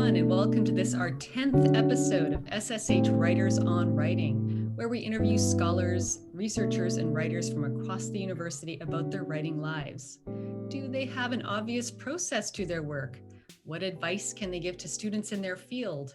everyone, and welcome to this, our 10th episode of SSH Writers on Writing, where we interview scholars, researchers, and writers from across the university about their writing lives. Do they have an obvious process to their work? What advice can they give to students in their field?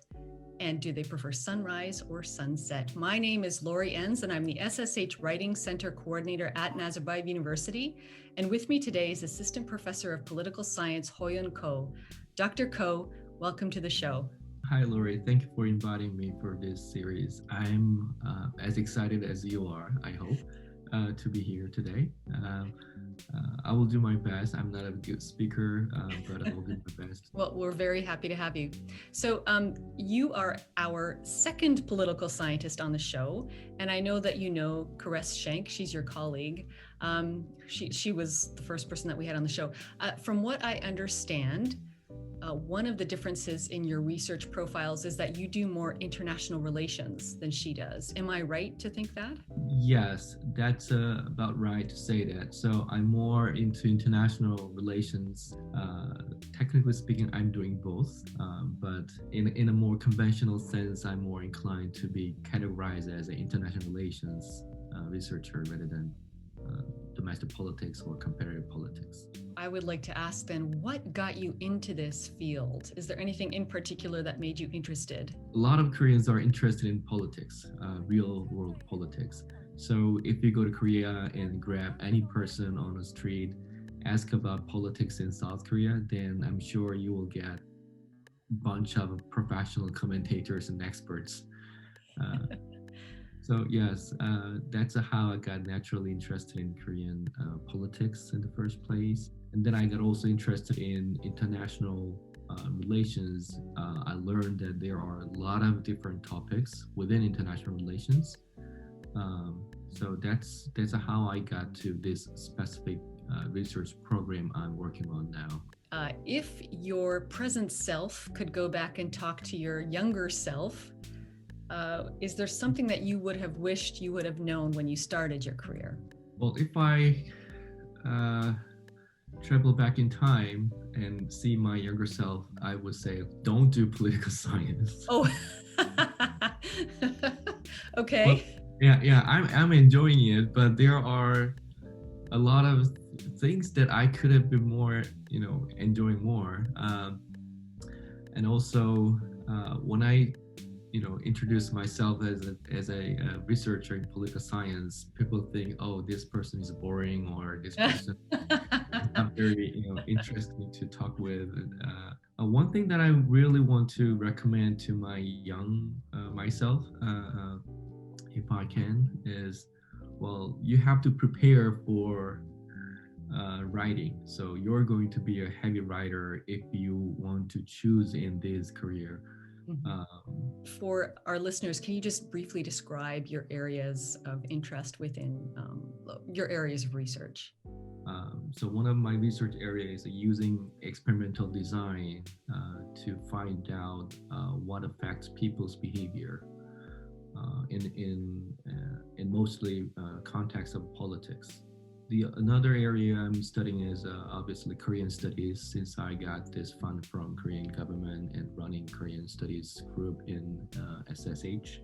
And do they prefer sunrise or sunset? My name is Lori Enns, and I'm the SSH Writing Center Coordinator at Nazarbayev University. And with me today is Assistant Professor of Political Science, Hoyoun Koh. Dr. Koh, welcome to the show. Hi, Lori. Thank you for inviting me for this series. I'm as excited as you are, I hope, to be here today. I will do my best. I'm not a good speaker, but I will do my best. Well, we're very happy to have you. So you are our second political scientist on the show, and I know that you know Caress Schenk. She's your colleague. She was the first person that we had on the show. From what I understand, one of the differences in your research profiles is that you do more international relations than she does. Am I right to think that? Yes, that's about right to say that. So I'm more into international relations. Technically speaking, I'm doing both, but in a more conventional sense, I'm more inclined to be categorized as an international relations researcher rather than domestic politics or comparative politics. I would like to ask then, what got you into this field? Is there anything in particular that made you interested? A lot of Koreans are interested in politics, real world politics. So if you go to Korea and grab any person on the street, ask about politics in South Korea, then I'm sure you will get a bunch of professional commentators and experts. So yes, that's how I got naturally interested in Korean politics in the first place. And then I got also interested in international relations. I learned that there are a lot of different topics within international relations. So that's how I got to this specific research program I'm working on now. If your present self could go back and talk to your younger self, is there something that you would have wished you would have known when you started your career? Well, if I travel back in time and see my younger self, I would say, don't do political science. Oh, okay. Well, yeah, I'm enjoying it, but there are a lot of things that I could have been more, enjoying more. And also, when I introduce myself as a researcher in political science, people think, oh, this person is boring, or this person is not very interesting to talk with. One thing that I really want to recommend to my young myself, if I can, is, well, you have to prepare for writing. So you're going to be a heavy writer if you want to choose in this career. For our listeners, can you just briefly describe your areas of interest within your areas of research? So one of my research areas is using experimental design to find out what affects people's behavior in mostly context of politics. Another area I'm studying is obviously Korean studies, since I got this fund from Korean government and running Korean studies group in SSH.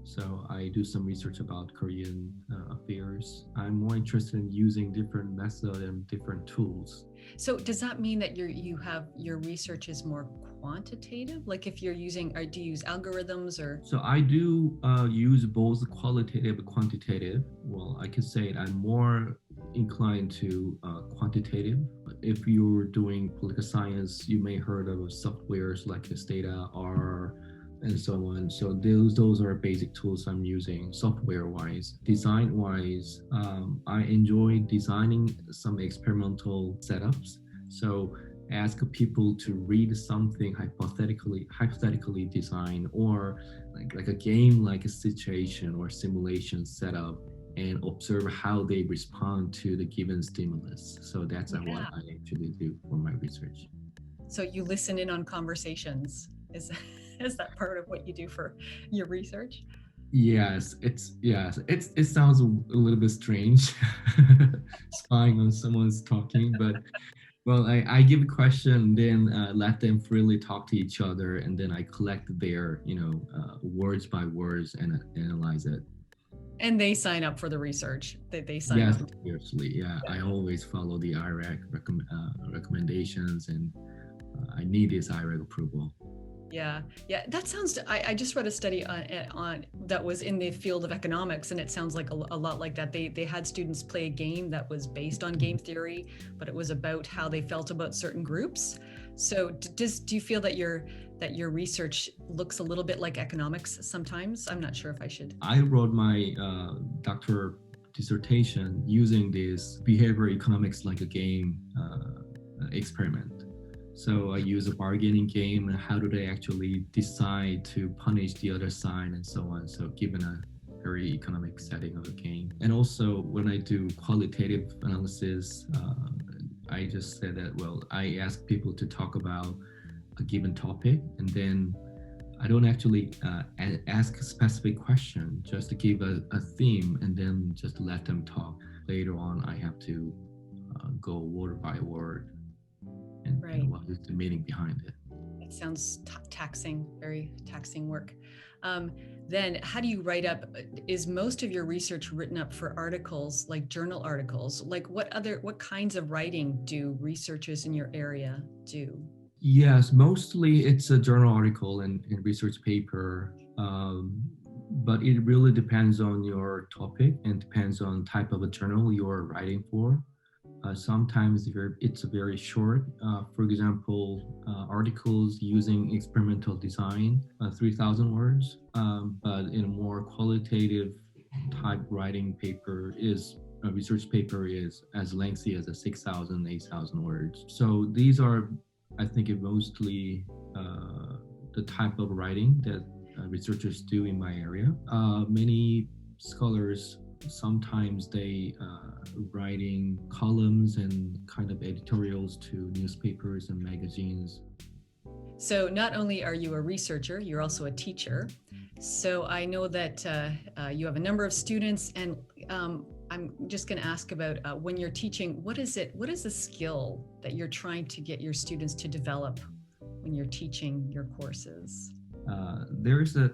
So I do some research about Korean affairs. I'm more interested in using different methods and different tools. So does that mean that your research is more quantitative? Like if you're using, do you use algorithms or? So I do use both qualitative and quantitative. Well, I can say I'm more inclined to quantitative. If you're doing political science, you may heard of softwares like Stata, R, and so on. So those are basic tools I'm using software-wise. Design-wise, I enjoy designing some experimental setups. So ask people to read something hypothetically design, or like a game, like a situation or simulation setup, and observe how they respond to the given stimulus. So that's what I actually do for my research. So you listen in on conversations. Is that part of what you do for your research? Yes, it sounds a little bit strange, spying on someone's talking, but Well, I give a question, then let them freely talk to each other, and then I collect their, words by words and analyze it. And they sign up for the research. They sign Yes, on. obviously. Yeah, Yeah. I always follow the IRAC recommendations, and I need this IRAC approval. Yeah, yeah, that sounds. I just read a study on that was in the field of economics, and it sounds like a lot like that. They had students play a game that was based on game theory, but it was about how they felt about certain groups. So, do you feel that your research looks a little bit like economics sometimes? I'm not sure if I should. I wrote my doctoral dissertation using this behavioral economics like a game experiment. So I use a bargaining game and how do they actually decide to punish the other side and so on. So given a very economic setting of the game. And also when I do qualitative analysis, I just said that, well, I ask people to talk about a given topic and then I don't actually ask a specific question, just to give a theme and then just let them talk. Later on, I have to go word by word and Right. what is the meaning behind it. It sounds taxing, very taxing work. Um, then, how do you write up? Is most of your research written up for articles, like journal articles? Like, what kinds of writing do researchers in your area do? Yes, mostly it's a journal article and research paper, but it really depends on your topic and depends on type of a journal you're writing for. Sometimes it's very short. For example, articles using experimental design, 3,000 words, but in a more qualitative type writing paper is a research paper is as lengthy as a 6,000, 8,000 words. So these are, I think, mostly the type of writing that researchers do in my area. Many scholars sometimes they writing columns and kind of editorials to newspapers and magazines. So, not only are you a researcher, you're also a teacher. So, I know that you have a number of students, and I'm just going to ask about when you're teaching, what is it? What is the skill that you're trying to get your students to develop when you're teaching your courses? There's a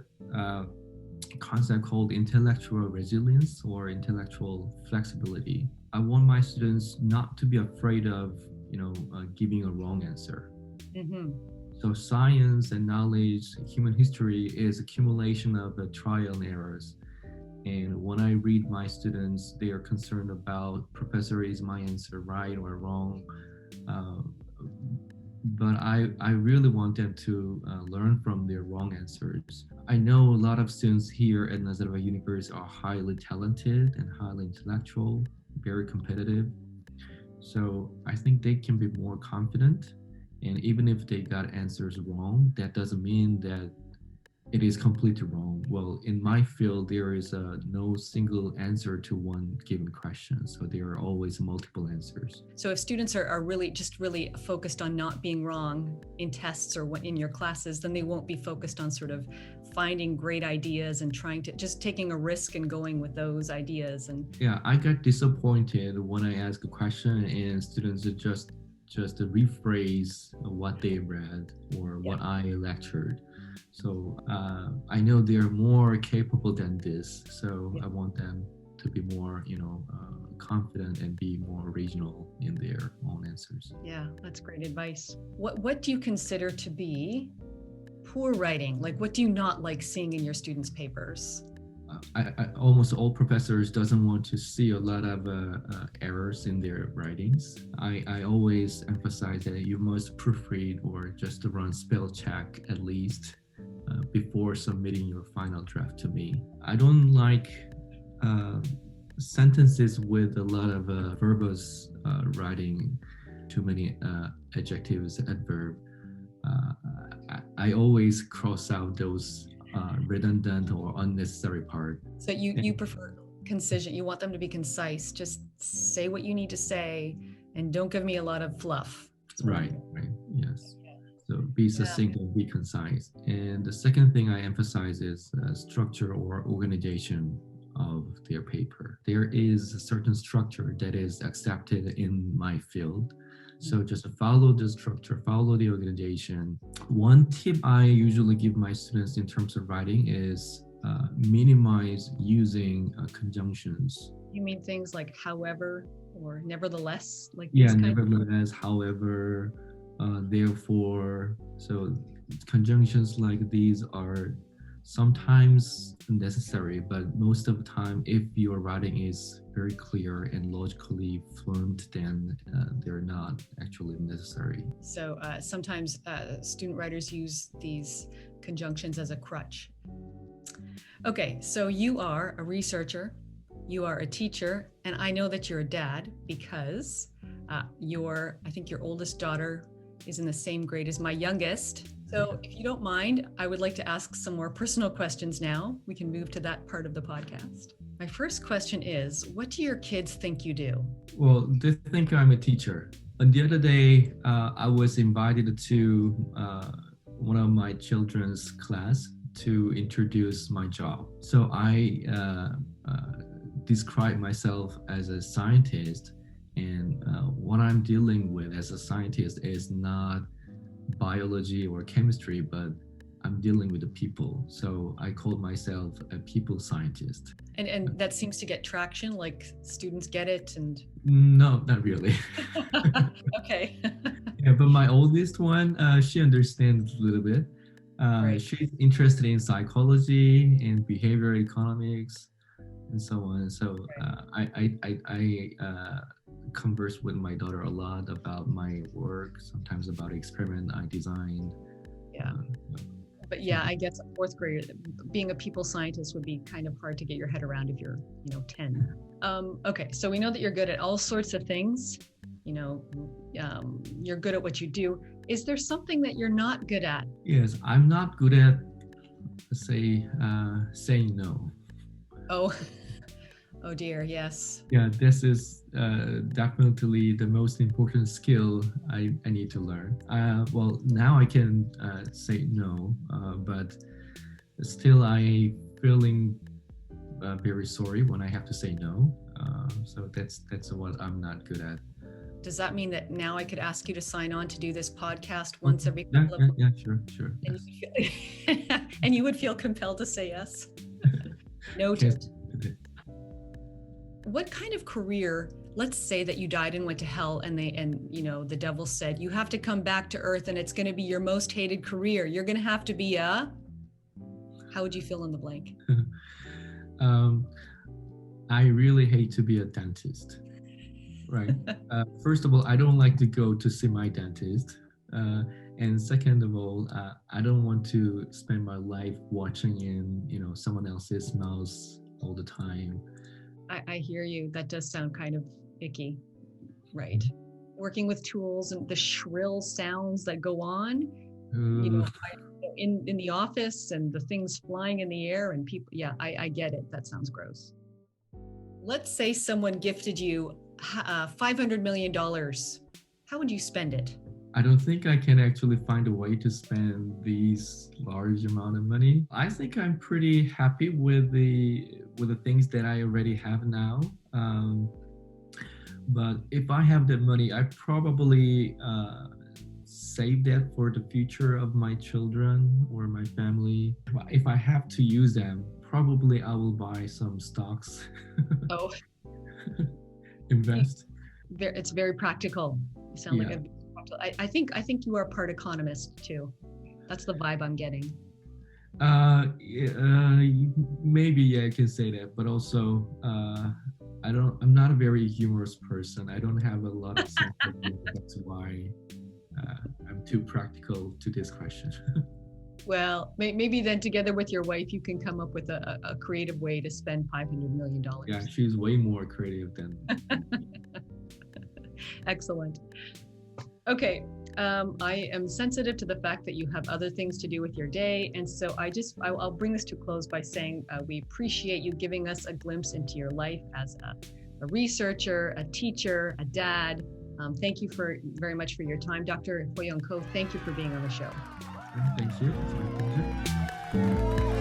concept called intellectual resilience or intellectual flexibility. I want my students not to be afraid of, giving a wrong answer. Mm-hmm. So science and knowledge, human history is accumulation of the trial and errors. And when I read my students, they are concerned about, professor, is my answer right or wrong? Uh, but I really want them to learn from their wrong answers. I know a lot of students here at Nazareth University are highly talented and highly intellectual, very competitive. So I think they can be more confident. And even if they got answers wrong, that doesn't mean that it is completely wrong. Well, in my field, there is no single answer to one given question. So there are always multiple answers. So if students are really focused on not being wrong in tests or in your classes, then they won't be focused on sort of finding great ideas and trying to just taking a risk and going with those ideas. And yeah, I got disappointed when I ask a question and students just rephrase what they read or what I lectured. So I know they're more capable than this. So I want them to be more, confident and be more original in their own answers. Yeah, that's great advice. What do you consider to be poor writing? Like, what do you not like seeing in your students' papers? Almost all professors doesn't want to see a lot of errors in their writings. I always emphasize that you must proofread or just run spell check at least before submitting your final draft to me. I don't like sentences with a lot of verbose writing, too many adjectives, adverb. I always cross out those redundant or unnecessary part. So you prefer concision. You want them to be concise. Just say what you need to say, and don't give me a lot of fluff. Right. Yes. So be succinct and be concise. And the second thing I emphasize is structure or organization of their paper. There is a certain structure that is accepted in my field. So just follow the structure, follow the organization. One tip I usually give my students in terms of writing is minimize using conjunctions. You mean things like however or nevertheless, like Yeah, these kind nevertheless, however, therefore. So conjunctions like these are sometimes necessary, but most of the time, if your writing is very clear and logically fluent, then they're not actually necessary. So sometimes student writers use these conjunctions as a crutch. Okay, so you are a researcher, you are a teacher, and I know that you're a dad because I think your oldest daughter is in the same grade as my youngest. So if you don't mind, I would like to ask some more personal questions now. We can move to that part of the podcast. My first question is, what do your kids think you do? Well, they think I'm a teacher. And the other day, I was invited to one of my children's class to introduce my job. So I describe myself as a scientist, and what I'm dealing with as a scientist is not biology or chemistry, but I'm dealing with the people. So I call myself a people scientist. And that seems to get traction, like students get it and... No, not really. Okay. Yeah, but my oldest one, she understands a little bit. Right. She's interested in psychology and behavioral economics and so on. So I converse with my daughter a lot about my work, sometimes about experiment I designed. Yeah. But yeah, I guess a fourth grader, being a people scientist would be kind of hard to get your head around if you're, 10. Okay, so we know that you're good at all sorts of things. You're good at what you do. Is there something that you're not good at? Yes, I'm not good at, saying no. Oh dear, yes. Yeah, this is definitely the most important skill I need to learn. Well, now I can say no, but still I feeling very sorry when I have to say no. So that's what I'm not good at. Does that mean that now I could ask you to sign on to do this podcast once every couple of months? Yeah, sure. And, Yes. you would feel compelled to say yes? Noted. Yes. What kind of career, let's say that you died and went to hell and the devil said, you have to come back to earth and it's going to be your most hated career. You're going to have to be how would you fill in the blank? I really hate to be a dentist. Right. First of all, I don't like to go to see my dentist. And second of all, I don't want to spend my life watching in, someone else's mouth all the time. I hear you. That does sound kind of icky. Right. Working with tools and the shrill sounds that go on, in the office and the things flying in the air and people. Yeah, I get it. That sounds gross. Let's say someone gifted you $500 million. How would you spend it? I don't think I can actually find a way to spend these large amount of money. I think I'm pretty happy with the things that I already have now. But if I have that money, I probably save that for the future of my children or my family. If I have to use them, probably I will buy some stocks. Oh. Invest. It's very practical. You sound like I think you are part economist too. That's the vibe I'm getting. Maybe I can say that, but also I'm not a very humorous person. I don't have a lot of sense of humor. That's why I'm too practical to this question. Well, maybe then together with your wife, you can come up with a creative way to spend $500 million. Yeah, she's way more creative than. Excellent. Okay. I am sensitive to the fact that you have other things to do with your day. And so I'll bring this to a close by saying we appreciate you giving us a glimpse into your life as a researcher, a teacher, a dad. Thank you very much for your time. Dr. Hoyoun Koh, thank you for being on the show. Thank you. It's my pleasure.